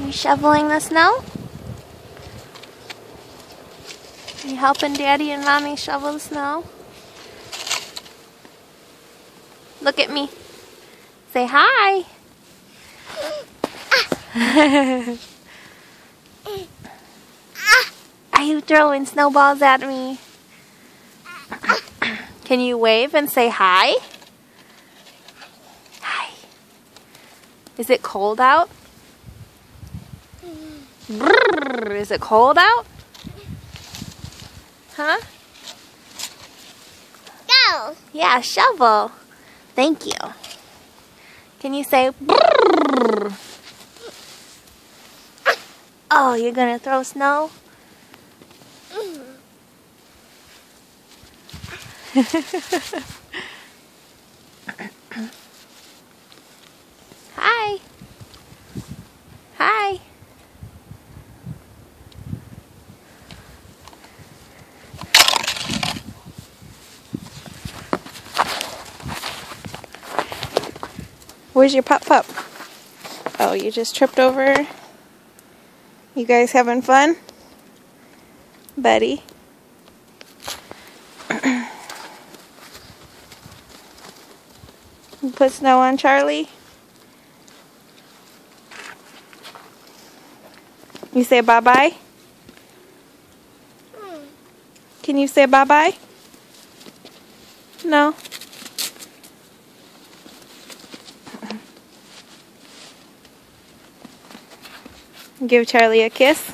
You shoveling the snow? You helping Daddy and Mommy shovel the snow? Look at me. Say hi. Are you throwing snowballs at me? Can you wave and say hi? Hi. Is it cold out? Brrr, is it cold out? Huh? Go. Yeah, shovel. Thank you. Can you say brrr? Oh, you're gonna throw snow? Hi. Hi. Where's your pup? Oh, you just tripped over? You guys having fun? Buddy? You put snow on Charlie? You say bye-bye? Can you say bye-bye? No? Give Charlie a kiss.